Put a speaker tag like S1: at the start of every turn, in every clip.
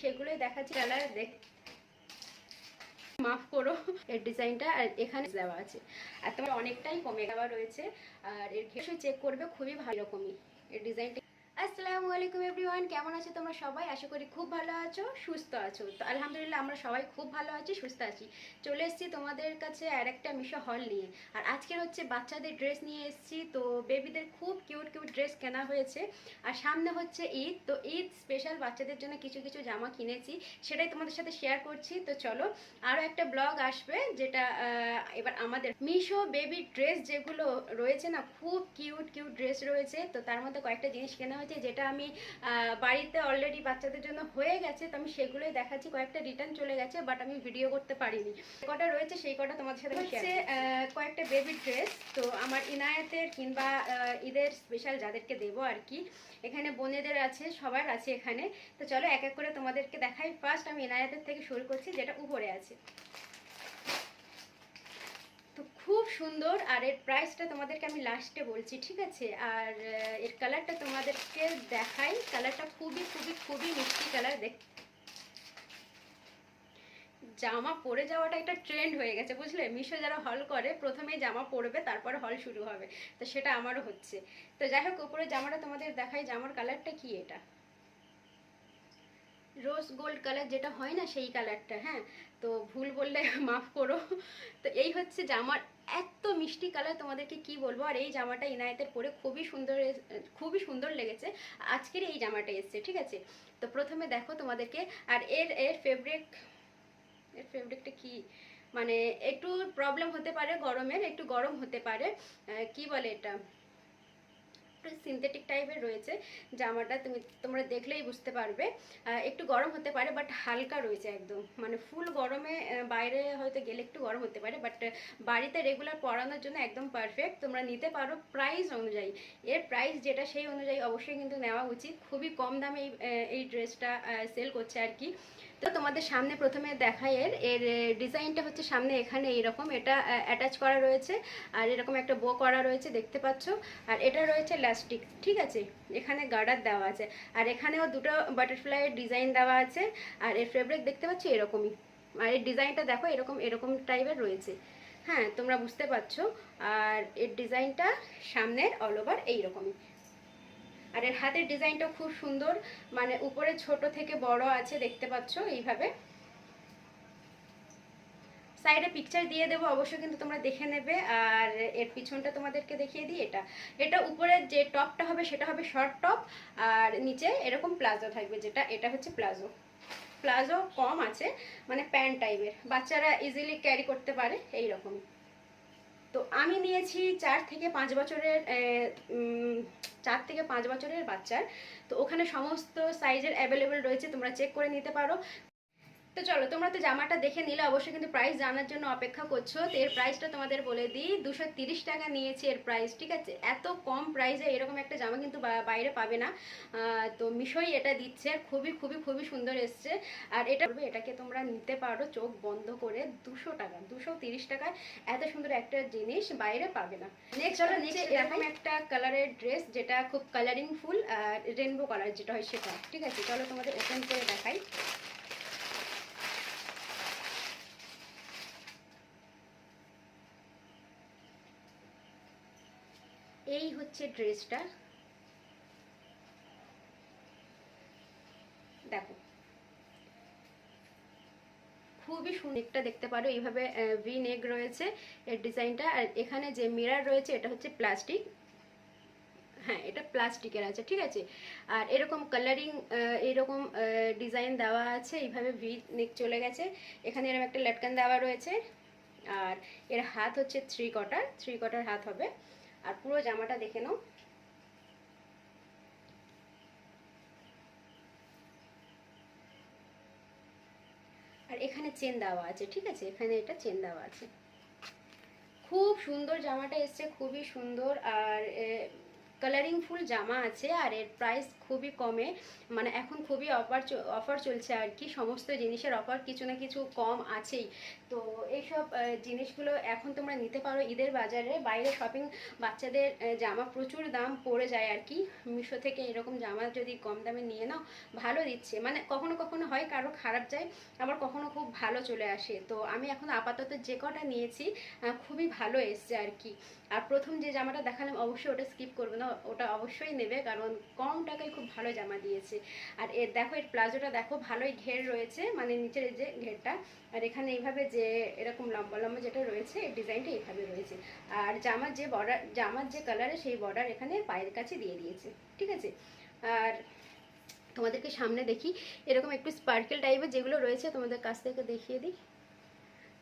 S1: সেগুলোই দেখাচ্ছি। কালার দেখ, মাফ করো, এর ডিজাইনটা আর এখানে দেওয়া আছে আর তোমার অনেকটাই কমে দেওয়া রয়েছে। আর এর ঘেসে চেক করবে, খুবই ভালো রকমই এর ডিজাইনটা। আসসালামু আলাইকুম এভরিওয়ান, কেমন আছো তোমরা সবাই? আশা করি খুব ভালো আছো, সুস্থ আছো। তো আলহামদুলিল্লাহ আমরা সবাই খুব ভালো আছি, সুস্থ আছি। চলে এসেছি তোমাদের কাছে আর একটা মিশো হল নিয়ে। আর আজকের হচ্ছে বাচ্চাদের ড্রেস নিয়ে এসেছি। তো বেবিদের খুব কিউট কিউট ড্রেস কেনা হয়েছে। আর সামনে হচ্ছে ঈদ, তো ঈদ স্পেশাল বাচ্চাদের জন্য কিছু কিছু জামা কিনেছি, সেটাই তোমাদের সাথে শেয়ার করছি। তো চলো, আরও একটা ব্লগ আসবে যেটা এবার আমাদের মিশো বেবি ড্রেস যেগুলো রয়েছে না, খুব কিউট কিউট ড্রেস রয়েছে। তো তার মধ্যে কয়েকটা জিনিস কেনা হয়েছে যেটা আমি বাড়িতে অলরেডি বাচ্চাদের জন্য হয়ে গেছে, তো আমি সেগুলোই দেখাচ্ছি। কয়েকটা রিটার্ন চলে গেছে, বাট আমি ভিডিও করতে পারিনি। কটা রয়েছে সেই কটা তোমাদের সাথে হচ্ছে কয়েকটা বেবি ড্রেস। তো আমার ইনায়াতের কিংবা ঈদের স্পেশাল যাদেরকে দেবো আর কি, এখানে বোনেদের আছে, সবার আছে এখানে। তো চলো এক এক করে তোমাদেরকে দেখাই। ফার্স্ট আমি ইনায়াতের থেকে শুরু করছি, যেটা উপরে আছে। তো খুব সুন্দর, আর এর প্রাইসটা তোমাদেরকে আমি লাস্টে বলছি, ঠিক আছে? আর এর কালারটা তোমাদেরকে দেখাই। কালারটা খুবই খুবই খুবই মিষ্টি কালার। দেখ, জামা পরে যাওয়াটা একটা ট্রেন্ড হয়ে গেছে, বুঝলে? মিশো যারা হল করে প্রথমেই জামা পরবে, তারপরে হল শুরু হবে। তো সেটা আমারও হচ্ছে। তো যাই হোক, উপরে জামাটা তোমাদের দেখাই। জামার কালারটা কি? এটা রোজ গোল্ড কালার যেটা হয় না, সেই কালারটা। হ্যাঁ, তো ভুল বললে মাফ করো। তো এই হচ্ছে জামার এত মিষ্টি কালার, তোমাদেরকে কি বলবো। আর এই জামাটা ইনায়েতের পরে খুবই সুন্দর, খুবই সুন্দর লেগেছে। আজকের এই জামাটা এসছে, ঠিক আছে? তো প্রথমে দেখো তোমাদেরকে, আর এর এর ফেব্রিক, এর ফেব্রিকটা কি, মানে একটু প্রবলেম হতে পারে, গরমের একটু গরম হতে পারে। কি বলে এটা, সিনথেটিক টাইপের রয়েছে জামাটা, তোমরা দেখলেই বুঝতে পারবে। একটু গরম হতে পারে, বাট হালকা রয়েছে একদম, মানে ফুল গরমে বাইরে হয়তো গেলে একটু গরম হতে পারে, বাট বাড়িতে রেগুলার পরানোর জন্য একদম পারফেক্ট। তোমরা নিতে পারো প্রাইস অনুযায়ী। এর প্রাইস যেটা সেই অনুযায়ী অবশ্যই কিন্তু নেওয়া উচিত। খুবই কম দামে এই ড্রেসটা সেল করছে আর কি। তো তোমাদের সামনে প্রথমে দেখাই এর এর ডিজাইনটা হচ্ছে সামনে এখানে এইরকম, এটা অ্যাটাচ করা রয়েছে। আর এরকম একটা বো করা রয়েছে, দেখতে পাচ্ছ। আর এটা রয়েছে লাস্টিক, ঠিক আছে? এখানে গার্ডার দেওয়া আছে, আর এখানেও দুটো বাটারফ্লাইয়ের ডিজাইন দেওয়া আছে। আর এর ফেব্রিক দেখতে পাচ্ছ এরকমই। আর এর ডিজাইনটা দেখো, এরকম এরকম টাইপের রয়েছে। হ্যাঁ, তোমরা বুঝতে পারছো। আর এর ডিজাইনটা সামনের অল ওভার এইরকমই। আর এর হাতের ডিজাইনটাও খুব সুন্দর, মানে উপরে ছোট থেকে বড় আছে, দেখতে পাচ্ছ এইভাবে। সাইডে পিকচার দিয়ে দেবো অবশ্যই, কিন্তু তোমরা দেখে নেবে। আর এর পিছনটা তোমাদেরকে দেখিয়ে দিই। এটা এটা উপরের যে টপটা হবে সেটা হবে শর্ট টপ, আর নিচে এরকম প্লাজো থাকবে, যেটা এটা হচ্ছে প্লাজো। প্লাজো কম আছে, মানে প্যান্ট টাইপের, বাচ্চারা ইজিলি ক্যারি করতে পারে এই রকম। তো আমি নিয়েছি 4 থেকে 5 বছরের, 4 থেকে 5 বছরের বাচ্চার। তো ওখানে সমস্ত সাইজের অ্যাভেলেবেল রয়েছে, তোমরা চেক করে নিতে পারো। তো চলো, তোমরা তো জামাটা দেখে নিলে, অবশ্যই কিন্তু প্রাইস জানার জন্য অপেক্ষা করছো। তো এর প্রাইসটা তোমাদের বলে দিই, 230 টাকা নিয়েছে এর প্রাইস, ঠিক আছে? এত কম প্রাইসে এরকম একটা জামা কিন্তু বাইরে পাবে না। তো মিশোই এটা দিচ্ছে, খুবই খুবই খুবই সুন্দর এসছে। আর এটাকে তোমরা নিতে পারো চোখ বন্ধ করে। 200 টাকা, 230 টাকায় এত সুন্দর একটা জিনিস বাইরে পাবে না। নেক্সট চলো, নেক্সট এরকম একটা কালারের ড্রেস, যেটা খুব কালারিং ফুল, রেনবো কালার যেটা হয় সেটা, ঠিক আছে? চলো তোমাদের ওপেন করে দেখাই। এই হচ্ছে ড্রেসটা, দেখো খুবই সুন্দর। দেখতে পারো এইভাবে ভি নেক রয়েছে এর ডিজাইনটা। আর এখানে যে মিরর রয়েছে এটা হচ্ছে প্লাস্টিক। হ্যাঁ, এটা প্লাস্টিকের আছে, ঠিক আছে? আর এরকম কালারিং, এরকম ডিজাইন দেওয়া আছে, এইভাবে ভি নেক চলে গেছে। এখানে এরকম একটা লটকান দেওয়া রয়েছে। আর এর হাত হচ্ছে 3 কোয়ার্টার, 3 কোয়ার্টার হাত হবে। আর পুরো জামাটা দেখে নাও। আর এখানে চেন দেওয়া আছে, ঠিক আছে? এখানে এটা চেন দেওয়া আছে। খুব সুন্দর জামাটা এসছে, খুবই সুন্দর। আর কালারিং ফুল জামা আছে। আর এর প্রাইস খুবই কমে, মানে এখন খুবই অফার চলছে আর কি। সমস্ত জিনিসের অফার কিছু না কিছু কম আছেই। তো এইসব জিনিসগুলো এখন তোমরা নিতে পারো ঈদের বাজারে। বাইরে শপিং, বাচ্চাদের জামা প্রচুর দাম পড়ে যায় আর কি। মিশো থেকে এরকম জামা যদি কম দামে নিয়ে নাও, ভালো দিচ্ছে। মানে কখনো কখনো হয় খারাপ যায়, আবার কখনো খুব ভালো চলে আসে। তো আমি এখন আপাতত যে কটা নিয়েছি খুবই ভালো এসছে আর কি। আর প্রথম যে জামাটা দেখালাম অবশ্যই ওটা স্কিপ করবে না, ওটা অবশ্যই নেবে, কারণ কম টাকায় খুব ভালো জামা দিয়েছে। আর এর দেখো, এর প্লাজোটা দেখো, ভালোই ঘের রয়েছে, মানে নিচের যে ঘেরটা, আর এখানে এইভাবে যে এরকম লম্বা লম্বা যেটা রয়েছে, এর ডিজাইনটা এইভাবে রয়েছে। আর জামার যে বর্ডার, জামার যে কালারে সেই বর্ডার এখানে পায়ের কাছে দিয়ে দিয়েছে, ঠিক আছে। আর তোমাদেরকে সামনে দেখি, এরকম একটু স্পার্কেল টাইপের যেগুলো রয়েছে তোমাদের কাছ থেকে দেখিয়ে দিই।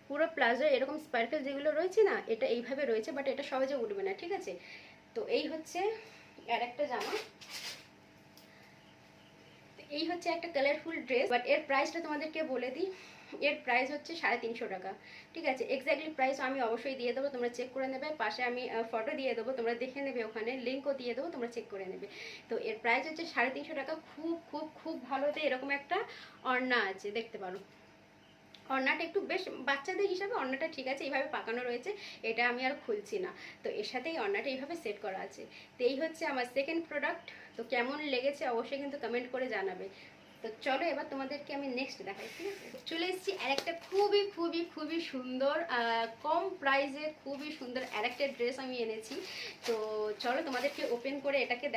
S1: পুরো প্লাজো এরকম স্পার্কেল যেগুলো রয়েছে না, এটা এইভাবে রয়েছে, বাট এটা সহজে উঠবে না, ঠিক আছে। তো এই হচ্ছে আর একটা জামা, এই হচ্ছে একটা কালারফুল ড্রেস। বাট এর প্রাইসটা তোমাদেরকে বলে দিই, এর প্রাইস হচ্ছে 350 টাকা, ঠিক আছে। এক্স্যাক্টলি প্রাইস আমি অবশ্যই দিয়ে দেবো, তোমরা চেক করে নেবে, পাশে আমি ফটো দিয়ে দেবো, তোমরা দেখে নেবে, ওখানে লিঙ্কও দিয়ে দেবো, তোমরা চেক করে নেবে। তো এর প্রাইস হচ্ছে 350 টাকা। খুব খুব খুব ভালোতে এরকম একটা ওড়না আছে, দেখতে পারো। ওড়নাটা একটু বেশ বাচ্চাদের হিসাবে ওড়নাটা ঠিক আছে, এইভাবে পাকানো রয়েছে, এটা আমি আর খুলছি না। তো এর সাথে এই ওড়নাটা এইভাবে সেট করা আছে। তো এই হচ্ছে আমার সেকেন্ড প্রোডাক্ট। তো কেমন লেগেছে অবশ্যই কিন্তু কমেন্ট করে জানাবে। তো চলো এবার তোমাদেরকে আমি নেক্সট দেখাই, ঠিক আছে। চলে এসেছি আরেকটা খুবই খুবই খুবই সুন্দর, কম প্রাইসে খুবই সুন্দর আরেকটা ড্রেস আমি এনেছি। তো চলো তোমাদেরকে ওপেন করে এটাকে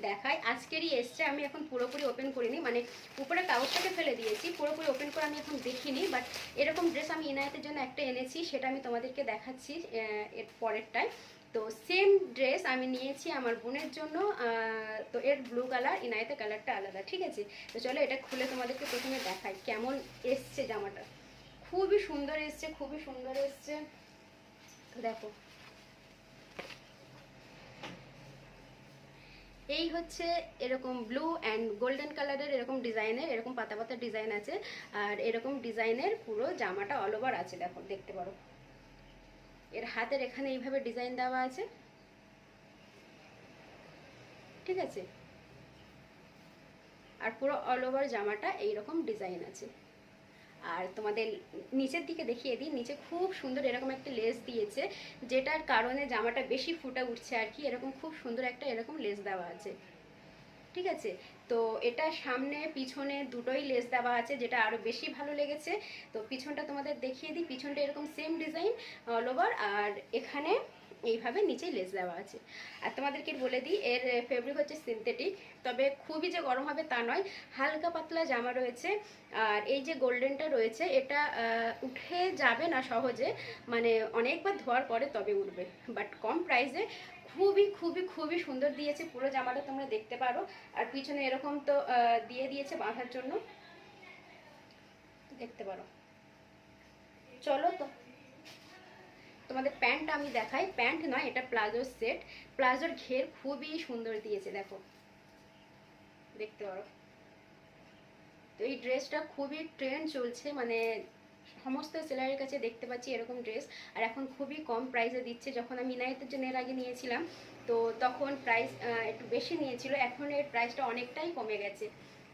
S1: দেখাই। আজকেরই এসছে, আমি এখন পুরোপুরি ওপেন করিনি, মানে উপরে কাগজটাকে ফেলে দিয়েছি, পুরোপুরি ওপেন করে আমি এখন দেখিনি। বাট এরকম ড্রেস আমি ইনায়েতের জন্য একটা এনেছি, সেটা আমি তোমাদেরকে দেখাচ্ছি এর পরেরটায়। তো সেম ড্রেস আমি নিয়েছি আমার বোনের জন্য, তো এর ব্লু কালার, ইনায়েতের কালারটা আলাদা, ঠিক আছে। তো চলো এটা খুলে তোমাদেরকে প্রথমে দেখাই কেমন এসছে জামাটা। খুবই সুন্দর এসছে, খুবই সুন্দর এসছে। তো দেখো, এই হচ্ছে এরকম ব্লু অ্যান্ড গোল্ডেন কালারের এরকম ডিজাইনের, এরকম পাতা পাতা ডিজাইন আছে। আর এরকম ডিজাইনের পুরো জামাটা অল ওভার আছে, দেখো, দেখতে পারো। এর হাতের এখানে এইভাবে ডিজাইন দেওয়া আছে, ঠিক আছে। আর পুরো অল ওভার জামাটা এইরকম ডিজাইন আছে। আর তোমাদের নিচের দিকে দেখিয়ে দিই, নিচে খুব সুন্দর এরকম একটা লেস দিয়েছে, যেটার কারণে জামাটা বেশি ফুটে উঠছে আর কি। এরকম খুব সুন্দর একটা এরকম লেস দেওয়া আছে, ঠিক আছে। তো এটা সামনে পিছনে দুটোই লেস দেওয়া আছে, যেটা আরো বেশি ভালো লেগেছে। তো পিছনটা তোমাদের দেখিয়ে দিই, পিছনটা এরকম সেম ডিজাইন অল ওভার, আর এখানে এইভাবে নিচে লেস দেওয়া আছে। আর তোমাদেরকে বলে দিই, এর ফেব্রিক হচ্ছে সিনথেটিক, তবে খুবই যে গরম হবে তা নয়, হালকা পাতলা জামা রয়েছে। আর এই যে গোল্ডেনটা রয়েছে, এটা উঠে যাবে না সহজে, মানে অনেকবার ধোয়ার পরে তবে উঠবে। বাট কম প্রাইসে খুবই খুবই খুবই সুন্দর দিয়েছে পুরো জামাটা, তোমরা দেখতে পারো। আর পিছনে এরকম তো দিয়ে দিয়েছে বাঁধার জন্য, দেখতে পারো। চলো তো তোমাদের প্যান্টটা আমি দেখাই। প্যান্ট নয়, এটা প্লাজোর সেট। প্লাজোর ঘের খুবই সুন্দর দিয়েছে, দেখো, দেখতে পারো। তো এই ড্রেসটা খুবই ট্রেন্ড চলছে, মানে সমস্ত সেলারের কাছে দেখতে পাচ্ছি এরকম ড্রেস। আর এখন খুবই কম প্রাইসে দিচ্ছে। যখন আমি ইনায়েতের জন্য এর আগে নিয়েছিলাম, তো তখন প্রাইস একটু বেশি নিয়েছিল, এখন এর প্রাইসটা অনেকটাই কমে গেছে।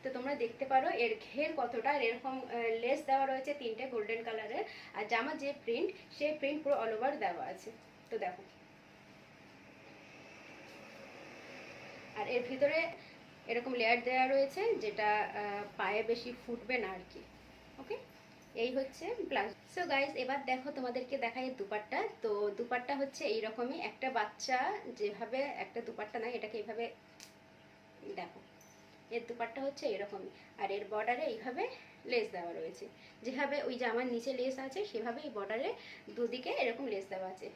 S1: তো তোমরা দেখতে পারো এর ঘের কতটা। আর এরকম লেস দেওয়া রয়েছে তিনটে গোল্ডেন কালারের, আর জামা যে প্রিন্ট, সেই প্রিন্ট পুরো অল ওভার দেওয়া আছে। তো দেখো, আর এর ভিতরে এরকম লেয়ার দেওয়া রয়েছে, যেটা পায়ে বেশি ফুটবে না আর কি। ওকে, এই হচ্ছে ব্লাউজ। সো গাইস, এবার দেখো তোমাদেরকে দেখাই দুপাট্টা। তো দুপাট্টা হচ্ছে এইরকমই, একটা বাচ্চা যেভাবে একটা দুপাট্টা নাই, এটাকে এইভাবে দেখো, এর দুপাট্টা হচ্ছে এরকমই। আর এর বর্ডারে এইভাবে লেস দেওয়া রয়েছে, যেভাবে ওই জামার নিচে লেস আছে সেভাবে এই বর্ডারে দুদিকে এরকম লেস দেওয়া আছে।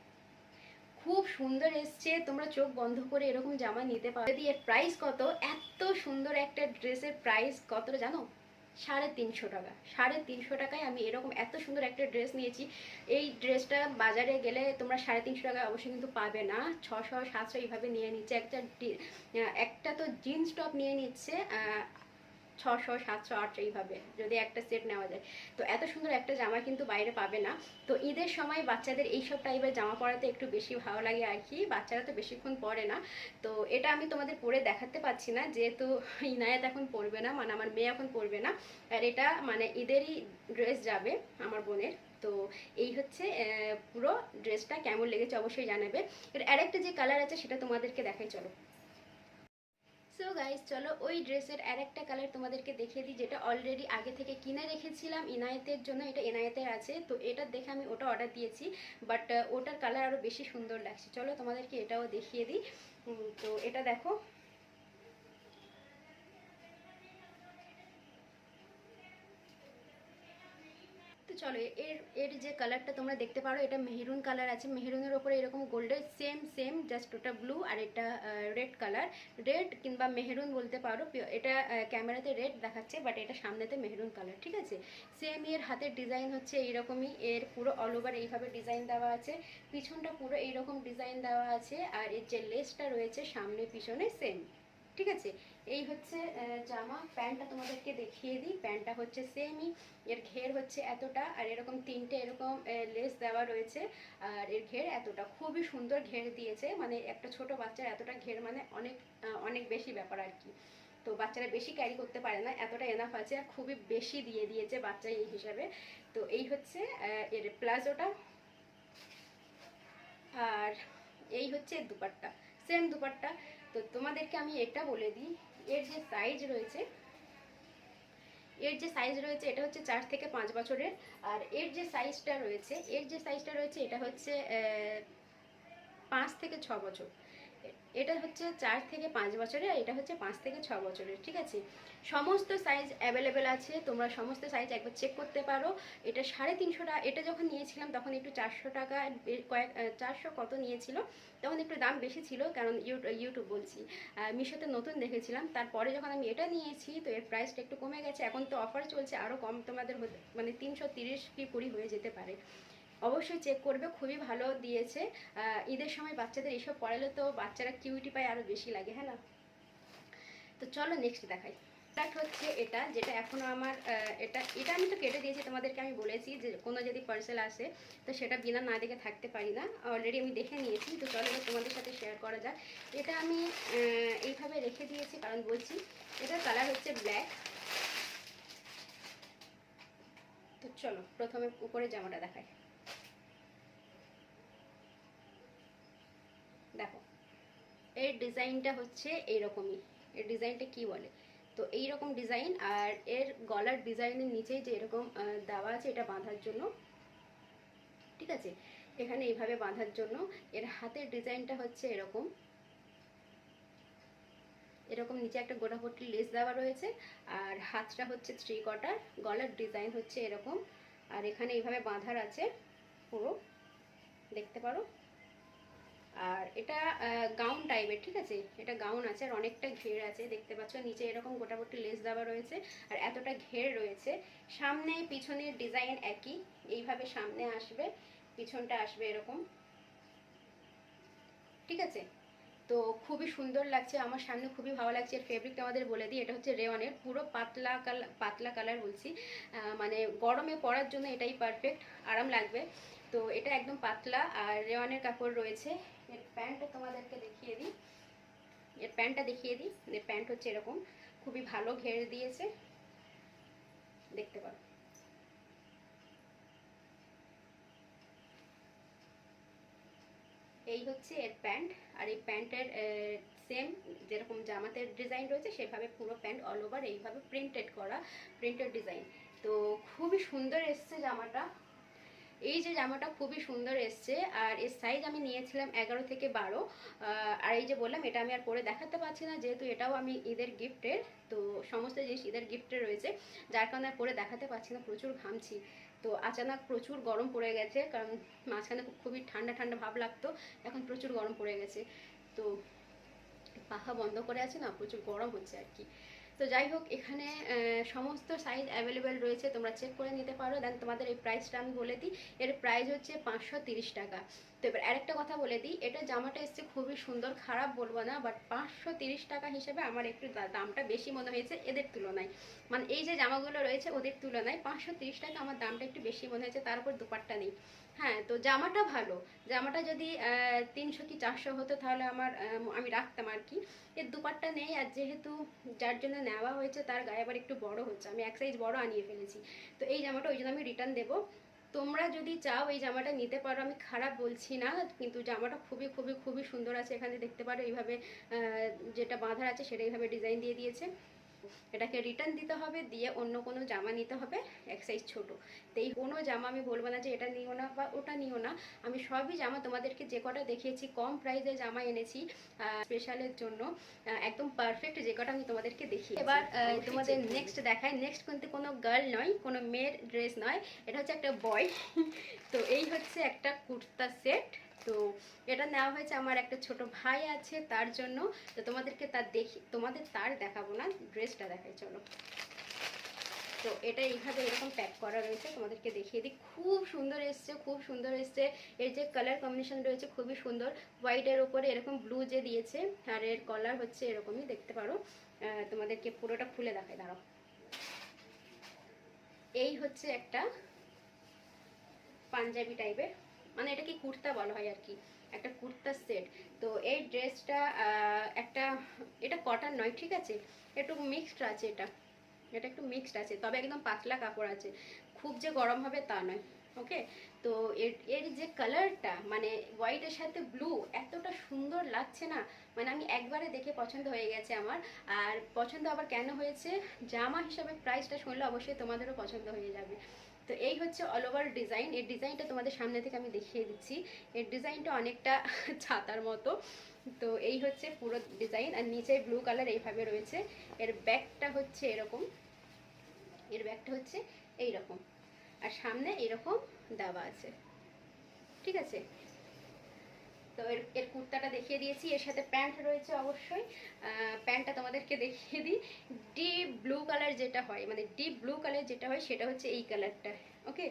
S1: খুব সুন্দর এসছে, তোমরা চোখ বন্ধ করে এরকম জামা নিতে পারো। যদি এর প্রাইস কত, এত সুন্দর একটা ড্রেসের প্রাইস কতটা জানো? 350 টাকা। 350 টাকায় আমি এরকম এত সুন্দর একটা ড্রেস নিয়েছি। এই ড্রেসটা বাজারে গেলে তোমরা 350 টাকায় অবশ্যই কিন্তু পাবে না, 600 700 এইভাবে নিয়ে নিচ্ছে। একটা তো জিন্স টপ নিয়ে নিচ্ছে 600 700 800 এইভাবে, যদি একটা সেট নেওয়া যায়। তো এত সুন্দর একটা জামা কিন্তু বাইরে পাবে না। তো ঈদের সময় বাচ্চাদের এইসব টাইপের জামা পরাতে একটু বেশি ভালো লাগে আর কি, বাচ্চারা তো বেশিক্ষণ পরে না। তো এটা আমি তোমাদের পরে দেখাতে পাচ্ছি না, যেহেতু ইনায়েত এখন পরবে না, মানে আমার মেয়ে এখন পরবে না। আর এটা মানে ঈদেরই ড্রেস যাবে আমার বোনের। তো এই হচ্ছে পুরো ড্রেসটা, কেমন লেগেছে অবশ্যই জানাবে। এর আরেকটা যে কালার আছে সেটা তোমাদেরকে দেখাই, চলো। সো গাইস চলো ওই ড্রেসের আরেকটা কালার তোমাদেরকে দেখিয়ে দিই, যেটা অলরেডি আগে থেকে কিনে রেখেছিলাম ইনায়েতের জন্য। এটা ইনায়েতের আছে, তো এটা দেখে আমি ওটা অর্ডার দিয়েছি, বাট ওটার কালার আরও বেশি সুন্দর লাগছে। চলো তোমাদেরকে এটাও দেখিয়ে দিই। তো এটা দেখো, তো চলো এর এর যে কালারটা তোমরা দেখতে পারো, এটা মেহরুন কালার আছে, মেহরুনের ওপরে এরকম গোল্ডের সেম সেম জাস্ট ওটা ব্লু, আর এটা রেড কালার, রেড কিংবা মেহরুন বলতে পারো। এটা ক্যামেরাতে রেড দেখাচ্ছে, বাট এটা সামনেতে মেহরুন কালার, ঠিক আছে। সেম এর হাতের ডিজাইন হচ্ছে এইরকমই, এর পুরো অল ওভার এইভাবে ডিজাইন দেওয়া আছে, পিছনটা পুরো এইরকম ডিজাইন দেওয়া আছে, আর এর যে লেসটা রয়েছে সামনে পিছনে সেম, ঠিক আছে। এই হচ্ছে জামা। প্যান্টটা তোমাদেরকে দেখিয়ে দিই, প্যান্টটা হচ্ছে সেমই, এর ঘের হচ্ছে এতটা, আর এরকম তিনটে এরকম লেস দেওয়া রয়েছে, আর এর ঘের এতটা, খুবই সুন্দর ঘের দিয়েছে, মানে একটা ছোট বাচ্চার এতটা ঘের মানে অনেক অনেক বেশি ব্যাপার আর কি। তো বাচ্চারা বেশি ক্যারি করতে পারে না, এতটা এনাফ আছে, আর খুবই বেশি দিয়ে দিয়েছে বাচ্চা এই হিসাবে। তো এই হচ্ছে এর প্লাজোটা, আর এই হচ্ছে দুপাট্টা, সেম দুপাট্টা। তো তোমাদেরকে আমি এটা বলে দিই, এর যে সাইজ রয়েছে, এটা হচ্ছে 4 থেকে 5 বছরের, আর এর যে সাইজটা রয়েছে, এটা হচ্ছে 5 থেকে 6 বছর। এটা হচ্ছে 4 থেকে 5 বছরের, আর এটা হচ্ছে 5 থেকে 6 বছরের, ঠিক আছে। সমস্ত সাইজ অ্যাভেলেবেল আছে, তোমরা সমস্ত সাইজ একবার চেক করতে পারো। এটা 350 টাকা, এটা যখন নিয়েছিলাম তখন একটু 400 টাকা, 400 কত নিয়েছিল, তখন একটু দাম বেশি ছিল, কারণ ইউটিউব বলছি, মিশোতে নতুন দেখেছিলাম। তারপরে যখন আমি এটা নিয়েছি, তো এর প্রাইসটা একটু কমে গেছে, এখন তো অফার চলছে, আরও কম তোমাদের মানে 330 কি 20 হয়ে যেতে পারে। অবশ্যই চেক করবে, খুবই ভালো দিয়েছে। ঈদের সময় বাচ্চাদের এইসব পড়ালে তো বাচ্চারা কিউটি পায় আরও বেশি লাগে, হ্যাঁ না। তো চলো নেক্সট দেখাই। স্টার্ট হচ্ছে এটা, যেটা এখনো আমার এটা এটা আমি তো কেটে দিয়েছি, তোমাদেরকে আমি বলেছি যে কোনো যদি পার্সেল আসে তো সেটা বিনা না দেখে থাকতে পারি না, অলরেডি আমি দেখে নিয়েছি। তো চলো এবার তোমাদের সাথে শেয়ার করা যাক। এটা আমি এইভাবে রেখে দিয়েছি, কারণ বলছি এটার কালার হচ্ছে ব্ল্যাক। তো চলো প্রথমে উপরে জামাটা দেখাই। দেখো এর ডিজাইনটা হচ্ছে এইরকমই, এর ডিজাইনটা কি বলে, তো এইরকম ডিজাইন, আর এর গলার ডিজাইনের নিচেই যে এরকম দেওয়া আছে এটা বাঁধার জন্য, ঠিক আছে, এখানে এইভাবে বাঁধার জন্য। এর হাতের ডিজাইনটা হচ্ছে এরকম, এরকম নিচে একটা গোটাপট্টি লেস দেওয়া রয়েছে, আর হাতটা হচ্ছে 3 কোয়ার্টার, গলার ডিজাইন হচ্ছে এরকম, আর এখানে এইভাবে বাঁধার আছে পুরো, দেখতে পারো। আর এটা গাউন টাইপের, ঠিক আছে, এটা গাউন আছে, আর অনেকটা ঘের আছে, দেখতে পাচ্ছ নিচে এরকম গোটাপট্টি লেস দেওয়া রয়েছে, আর এতটা ঘের রয়েছে। সামনে পিছনের ডিজাইন একই, এইভাবে সামনে আসবে, পিছনটা আসবে এরকম, ঠিক আছে। তো খুবই সুন্দর লাগছে, আমার সামনে খুবই ভালো লাগছে। এর ফেব্রিকটা আমাদের বলে দিই, এটা হচ্ছে রেওয়ানের, পুরো পাতলা কালার বলছি, মানে গরমে পরার জন্য এটাই পারফেক্ট, আরাম লাগবে। তো এটা একদম পাতলা, আর রেওয়ানের কাপড় রয়েছে। এর প্যান্টটা তোমাদেরকে দেখিয়ে দিই, এর প্যান্ট হচ্ছে এরকম, খুবই ভালো ঘের দিয়েছে, দেখতে পারো। এই হচ্ছে এর প্যান্ট, আর এই প্যান্টের সেম যেরকম জামাতের ডিজাইন রয়েছে সেভাবে পুরো প্যান্ট অল ওভার এইভাবে প্রিন্টেড ডিজাইন। তো খুবই সুন্দর এসছে জামাটা, এই যে জামাটা খুবই সুন্দর এসছে। আর এর সাইজ আমি নিয়েছিলাম 11 থেকে 12। আর এই যে বললাম এটা আমি আর পরে দেখাতে পারছি না, যেহেতু এটাও আমি ঈদের গিফটের, তো সমস্ত জিনিস ঈদের গিফটে রয়েছে, যার কারণে আর পরে দেখাতে পারছি না, প্রচুর ঘামছি। তো আচানক প্রচুর গরম পড়ে গেছে, কারণ মাঝখানে খুবই ঠান্ডা ঠান্ডা ভাব লাগতো, এখন প্রচুর গরম পড়ে গেছে। তো পাখা বন্ধ করে আছে না, প্রচুর গরম হচ্ছে আর কি। তো যাই হোক, এখানে সমস্ত সাইজ অ্যাভেলেবেল রয়েছে, তোমরা চেক করে নিতে পারো। দেন তোমাদের এই প্রাইসটা আমি বলে দিই, এর প্রাইস হচ্ছে 530 টাকা। তো এবার আরেকটা কথা বলে দিই, এটা জামাটা এসছে খুবই সুন্দর, খারাপ বলবো না, বাট 530 টাকা হিসেবে আমার একটু দামটা বেশি মনে হয়েছে এদের তুলনায়, মানে এই যে জামাগুলো রয়েছে ওদের তুলনায় 530 টাকা আমার দামটা একটু বেশি মনে হয়েছে, তার উপর দুপাট্টা নেই। হ্যাঁ, তো জামাটা ভালো, জামাটা যদি 300 কি 400 হতো তাহলে আমি রাখতাম আর কি। এর দুপাট্টা নেই, আর যেহেতু যার জন্য নেওয়া হয়েছে তার গায়ে আবার একটু বড় হচ্ছে, আমি এক সাইজ বড় আনিয়ে ফেলেছি, তো এই জামাটা ওই জন্য আমি রিটার্ন দেবো। তোমরা যদি চাও এই জামাটা নিতে পারো, আমি খারাপ বলছি না, কিন্তু জামাটা খুবই খুবই খুবই সুন্দর আছে। এখানে দেখতে পারো এইভাবে যেটা বাঁধা আছে সেটা এইভাবে ডিজাইন দিয়ে দিয়েছে। এটাকে রিটার্ন দিতে হবে, দিয়ে অন্য কোনো জামা নিতে হবে এক সাইজ ছোট। তো এই কোনো জামা আমি বলবো না যে এটা নিও না বা ওটা নিও না, আমি সবই জামা তোমাদেরকে যে কটা দেখিয়েছি কম প্রাইসে জামা এনেছি স্পেশালের জন্য, একদম পারফেক্ট যে কটা আমি তোমাদেরকে দেখি। এবার তোমাদের নেক্সট দেখাই। নেক্সট কিন্তু কোনো গার্ল নয়, কোনো মেয়ের ড্রেস নয়, এটা হচ্ছে একটা বয়। তো এই হচ্ছে একটা কুর্তা সেট। তো এটা নেওয়া হয়েছে, আমার একটা ছোট ভাই আছে তার জন্য। তো তোমাদেরকে তার দেখাবো না, ড্রেসটা দেখাই চলো। তো এটা এইভাবে এরকম প্যাক করা রয়েছে, তোমাদেরকে দেখিয়ে দিই। খুব সুন্দর এসছে, খুব সুন্দর এসছে। এর যে কালার কম্বিনেশন রয়েছে খুবই সুন্দর। হোয়াইটের ওপরে এরকম ব্লু যে দিয়েছে, আর এর কলার হচ্ছে এরকমই, দেখতে পারো। তোমাদেরকে পুরোটা খুলে দেখাই, দাঁড়াও। এই হচ্ছে একটা পাঞ্জাবি টাইপের, মানে এটা কি কুর্তা বলা হয় আর কি, একটা কুর্তা সেট। তো এই ড্রেসটা একটা, এটা কটন নয়, ঠিক আছে, একটু মিক্সড আছে। এটা একটু মিক্সড আছে, তবে একদম পাতলা কাপড় আছে, খুব যে গরম হবে তা নয়। ওকে। তো এর যে কালারটা, মানে হোয়াইটের সাথে ব্লু, এতটা সুন্দর লাগছে না, মানে আমি একবারে দেখে পছন্দ হয়ে গেছে আমার। আর পছন্দ আবার কেন হয়েছে, জামা হিসাবে প্রাইসটা শুনলে অবশ্যই তোমাদেরও পছন্দ হয়ে যাবে। তো এই হচ্ছে অল ওভার ডিজাইন। এর ডিজাইনটা তোমাদের সামনে থেকে আমি দেখিয়ে দিচ্ছি। এর ডিজাইনটা অনেকটা ছাতার মতো। তো এই হচ্ছে পুরো ডিজাইন, আর নিচে ব্লু কালার এইভাবে রয়েছে। এর ব্যাকটা হচ্ছে এরকম, এর ব্যাকটা হচ্ছে এইরকম, আর সামনে এরকম দেওয়া আছে, ঠিক আছে। তো এর এর কুর্তাটা দেখিয়ে দিয়েছি, এর সাথে প্যান্ট রয়েছে অবশ্যই। প্যান্টটা তোমাদেরকে দেখিয়ে দিই। ডিপ ব্লু কালার যেটা হয়, মানে ডিপ ব্লু কালার যেটা হয় সেটা হচ্ছে এই কালারটা। ওকে।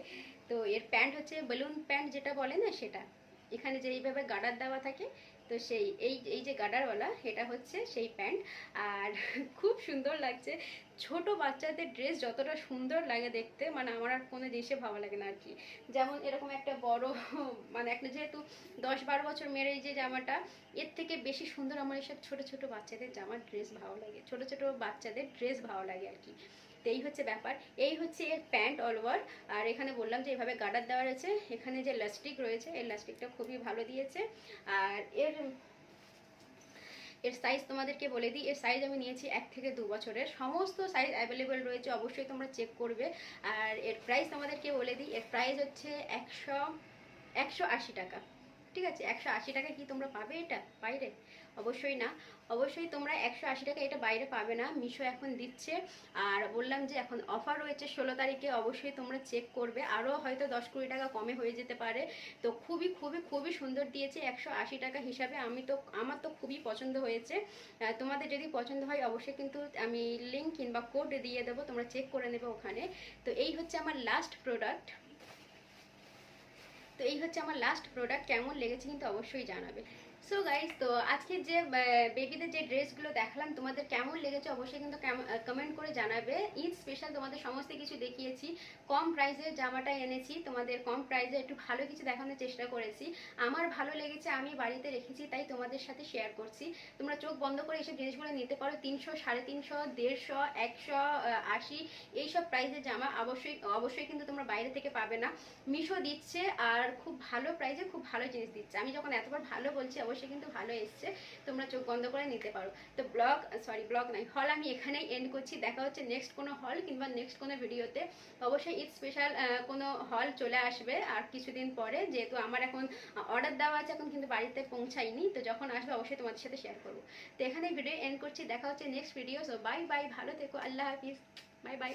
S1: তো এর প্যান্ট হচ্ছে বেলুন প্যান্ট যেটা বলে না সেটা, এখানে যে এইভাবে গার্ডার দেওয়া থাকে, তো সেই এই যে গার্ডারওয়ালা, এটা হচ্ছে সেই প্যান্ট। আর খুব সুন্দর লাগছে। ছোট বাচ্চাদের ড্রেস যতটা সুন্দর লাগে দেখতে, মানে আমার আর কোনো জিনিসে ভালো লাগে না আর কি। যেমন এরকম একটা বড়, মানে একটা যেহেতু 10-12 বছর মেয়ের এই যে জামাটা, এর থেকে বেশি সুন্দর আমার এইসব ছোট ছোট বাচ্চাদের জামার ড্রেস ভালো লাগে, ছোট ছোট বাচ্চাদের ড্রেস ভালো লাগে আর কি। তো এই হচ্ছে ব্যাপার। এই হচ্ছে এর প্যান্ট অল ওভার। আর এখানে বললাম যে এইভাবে গার্ডার দেওয়া রয়েছে, এখানে যে লাস্টিক রয়েছে, এই লাস্টিকটা খুবই ভালো দিয়েছে। আর এর এর সাইজ তোমাদেরকে বলে দিই, এর সাইজ আমি নিয়েছি 1 থেকে 2 বছরের, সমস্ত সাইজ অ্যাভেলেবেল রয়েছে, অবশ্যই তোমরা চেক করবে। আর এর প্রাইস তোমাদেরকে বলে দিই, এর প্রাইস হচ্ছে 180 টাকা। ঠিক আছে, 180 টাকা কি তোমরা পাবে এটা বাইরে? অবশ্যই না। অবশ্যই তোমরা 180 টাকা এটা বাইরে পাবে না, মিশো এখন দিচ্ছে। আর বললাম যে এখন অফার রয়েছে 16 তারিখে, অবশ্যই তোমরা চেক করবে, আরও হয়তো 10-20 টাকা কমে হয়ে যেতে পারে। তো খুবই খুবই খুবই সুন্দর দিয়েছে 180 টাকা হিসাবে, আমার তো খুবই পছন্দ হয়েছে। তোমাদের যদি পছন্দ হয় অবশ্যই কিন্তু আমি লিঙ্ক কিংবা কোড দিয়ে দেবো, তোমরা চেক করে নেবে ওখানে। তো এই হচ্ছে আমার লাস্ট প্রোডাক্ট। কেমন লেগেছে কিন্তু অবশ্যই জানাবে। সো গাইস, তো আজকের যে বেবিদের যে ড্রেসগুলো দেখালাম তোমাদের কেমন লেগেছে অবশ্যই কিন্তু কমেন্ট করে জানাবে। ঈদ স্পেশাল তোমাদের সমস্ত কিছু দেখিয়েছি, কম প্রাইসে জামাটা এনেছি তোমাদের, কম প্রাইসে একটু ভালো কিছু দেখানোর চেষ্টা করেছি। আমার ভালো লেগেছে, আমি বাড়িতে রেখেছি, তাই তোমাদের সাথে শেয়ার করছি। তোমরা চোখ বন্ধ করে এইসব জিনিসগুলো নিতে পারো। 300, 350, 150, 180 এইসব প্রাইসের জামা অবশ্যই অবশ্যই কিন্তু তোমরা বাইরে থেকে পাবে না। মিশো দিচ্ছে, আর খুব ভালো প্রাইসে খুব ভালো জিনিস দিচ্ছে। আমি যখন এতবার ভালো বলছি অবশ্যই কিন্তু ভালো এসছে, তোমরা চোখ বন্ধ করে নিতে পারো। তো ব্লগ নয়, হল আমি এখানেই এন্ড করছি। দেখা হচ্ছে নেক্সট কোনো হল কিংবা নেক্সট কোনো ভিডিওতে। অবশ্যই ঈদ স্পেশাল কোনো হল চলে আসবে আর কিছুদিন পরে, যেহেতু আমার এখন অর্ডার দেওয়া আছে, এখন কিন্তু বাড়িতে পৌঁছায়নি, তো যখন আসবে অবশ্যই তোমাদের সাথে শেয়ার করবো। তো এখানেই ভিডিও এন্ড করছি, দেখা হচ্ছে next video. So bye bye, ভালো থেকো, আল্লাহ হাফিজ, বাই বাই।